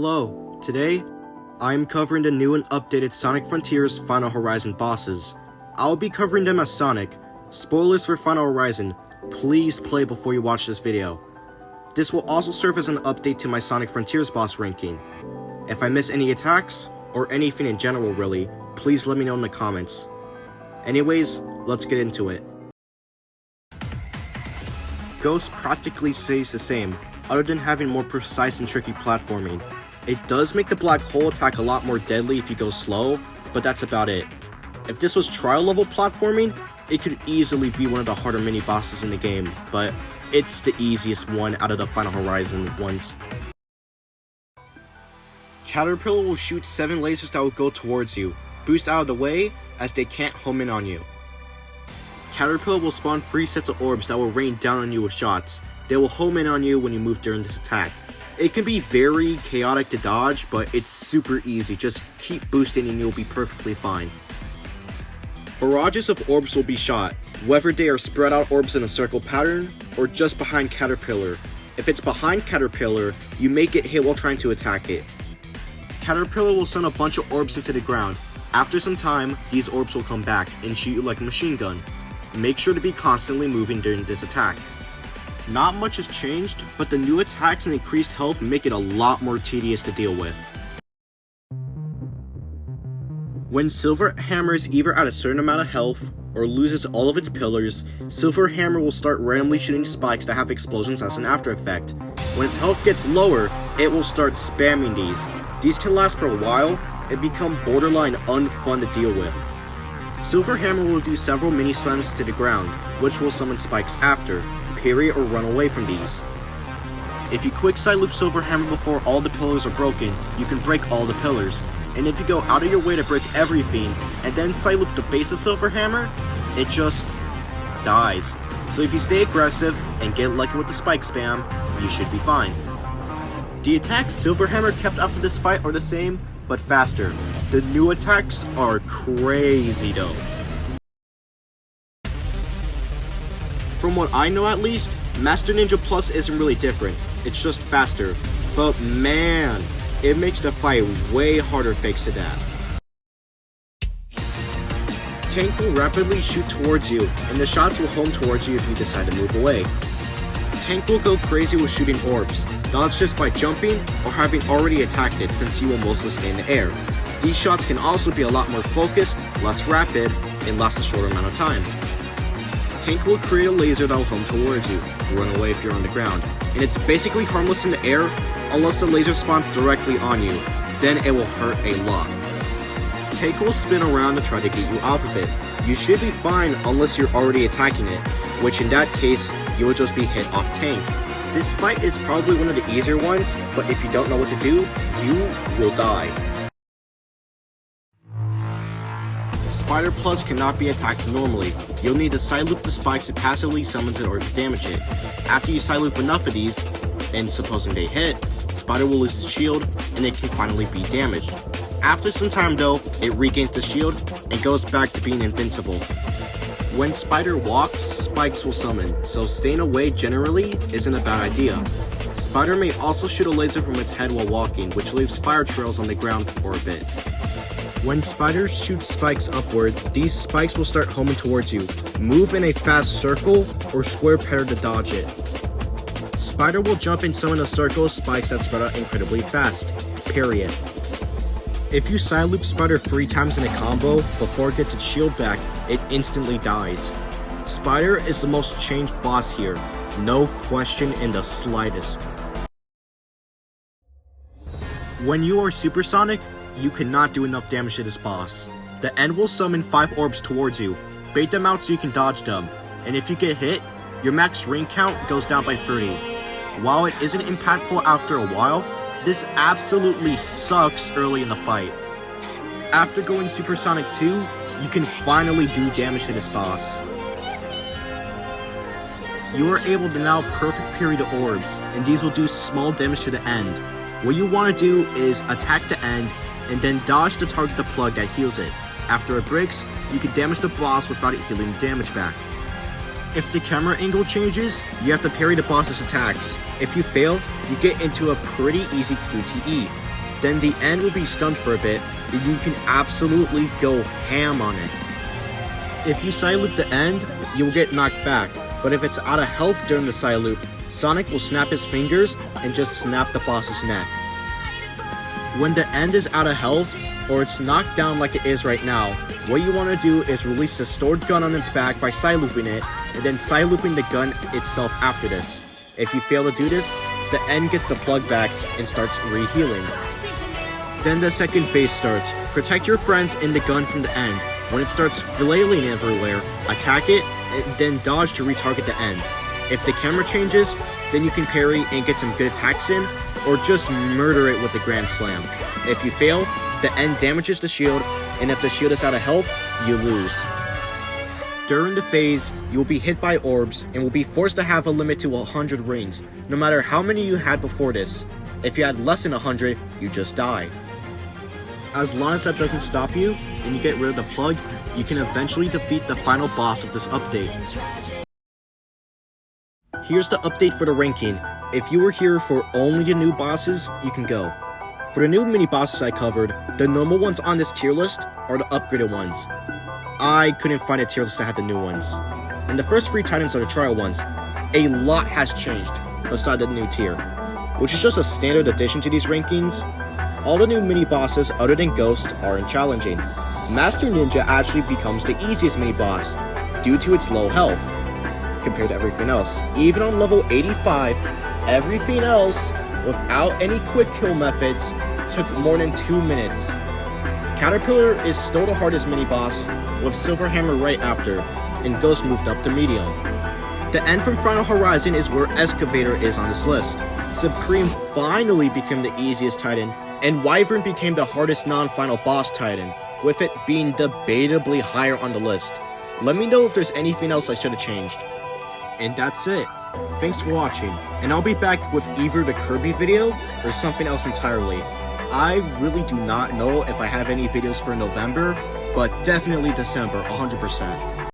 Hello, today, I am covering the new and updated Sonic Frontiers Final Horizon bosses. I'll be covering them as Sonic. Spoilers for Final Horizon, please play before you watch this video. This will also serve as an update to my Sonic Frontiers boss ranking. If I miss any attacks, or anything in general really, please let me know in the comments. Anyways, let's get into it. Ghost practically stays the same, other than having more precise and tricky platforming. It does make the black hole attack a lot more deadly if you go slow, but that's about it. If this was trial level platforming, it could easily be one of the harder mini bosses in the game, but it's the easiest one out of the Final Horizon ones. Caterpillar will shoot 7 lasers that will go towards you. Boost out of the way, as they can't home in on you. Caterpillar will spawn 3 sets of orbs that will rain down on you with shots. They will home in on you when you move during this attack. It can be very chaotic to dodge, but it's super easy. Just keep boosting and you'll be perfectly fine. Barrages of orbs will be shot, whether they are spread out orbs in a circle pattern, or just behind Caterpillar. If it's behind Caterpillar, you may get hit while trying to attack it. Caterpillar will send a bunch of orbs into the ground. After some time, these orbs will come back and shoot you like a machine gun. Make sure to be constantly moving during this attack. Not much has changed, but the new attacks and increased health make it a lot more tedious to deal with. When Silver Hammer is either at a certain amount of health, or loses all of its pillars, Silver Hammer will start randomly shooting spikes that have explosions as an after effect. When its health gets lower, it will start spamming these. These can last for a while, and become borderline unfun to deal with. Silver Hammer will do several mini slams to the ground, which will summon spikes after, parry or run away from these. If you quick side loop Silver Hammer before all the pillars are broken, you can break all the pillars, and if you go out of your way to break everything, and then side loop the base of Silver Hammer, it just dies. So if you stay aggressive and get lucky with the spike spam, you should be fine. The attacks Silver Hammer kept after this fight are the same, but faster. The new attacks are crazy though. From what I know at least, Master Ninja Plus isn't really different, it's just faster. But man, it makes the fight way harder thanks to that. Tank will rapidly shoot towards you, and the shots will home towards you if you decide to move away. Tank will go crazy with shooting orbs, dodge just by jumping or having already attacked it since you will mostly stay in the air. These shots can also be a lot more focused, less rapid, and last a shorter amount of time. Tank will create a laser that will home towards you, run away if you're on the ground, and it's basically harmless in the air unless the laser spawns directly on you, then it will hurt a lot. Tank will spin around to try to get you off of it. You should be fine unless you're already attacking it, which in that case, you will just be hit off Tank. This fight is probably one of the easier ones, but if you don't know what to do, you will die. Spider Plus cannot be attacked normally. You'll need to side loop the spikes to passively summon it or to damage it. After you side loop enough of these, and supposing they hit, Spider will lose its shield and it can finally be damaged. After some time though, it regains the shield and goes back to being invincible. When Spider walks, spikes will summon, so staying away generally isn't a bad idea. Spider may also shoot a laser from its head while walking, which leaves fire trails on the ground for a bit. When Spider shoots spikes upward, these spikes will start homing towards you. Move in a fast circle or square pattern to dodge it. Spider will jump and summon a circle of spikes that spread out incredibly fast, period. If you side loop Spider 3 times in a combo before it gets its shield back, it instantly dies. Spider is the most changed boss here, no question in the slightest. When you are supersonic, you cannot do enough damage to this boss. The end will summon 5 orbs towards you, bait them out so you can dodge them, and if you get hit, your max ring count goes down by 30. While it isn't impactful after a while, this absolutely sucks early in the fight. After going Supersonic 2, you can finally do damage to this boss. You are able to now perfect parry the orbs, and these will do small damage to the end. What you want to do is attack the end, and then dodge to target the plug that heals it. After it breaks, you can damage the boss without it healing damage back. If the camera angle changes, you have to parry the boss's attacks. If you fail, you get into a pretty easy QTE. Then the end will be stunned for a bit, and you can absolutely go ham on it. If you side loop the end, you will get knocked back, but if it's out of health during the side loop, Sonic will snap his fingers and just snap the boss's neck. When the end is out of health, or it's knocked down like it is right now, what you want to do is release the stored gun on its back by side looping it, and then side looping the gun itself after this. If you fail to do this, the end gets the plug back and starts re-healing. Then the second phase starts. Protect your friends and the gun from the end. When it starts flailing everywhere, attack it, and then dodge to retarget the end. If the camera changes, then you can parry and get some good attacks in, or just murder it with the Grand Slam. If you fail, the end damages the shield, and if the shield is out of health, you lose. During the phase, you will be hit by orbs and will be forced to have a limit to 100 rings, no matter how many you had before this. If you had less than 100, you just die. As long as that doesn't stop you, and you get rid of the plug, you can eventually defeat the final boss of this update. Here's the update for the ranking. If you were here for only the new bosses, you can go. For the new mini bosses I covered, the normal ones on this tier list are the upgraded ones. I couldn't find a tier list that had the new ones. And the first 3 titans are the trial ones. A lot has changed beside the new tier, which is just a standard addition to these rankings. All the new mini bosses other than Ghost aren't challenging. Master Ninja actually becomes the easiest mini boss due to its low health compared to everything else. Even on level 85, everything else, without any quick kill methods, took more than 2 minutes. Caterpillar is still the hardest mini boss, with Silver Hammer right after, and Ghost moved up to medium. The end from Final Horizon is where Excavator is on this list. Supreme finally became the easiest titan, and Wyvern became the hardest non-final boss titan, with it being debatably higher on the list. Let me know if there's anything else I should have changed. And that's it. Thanks for watching, and I'll be back with either the Kirby video or something else entirely. I really do not know if I have any videos for November, but definitely December, 100%.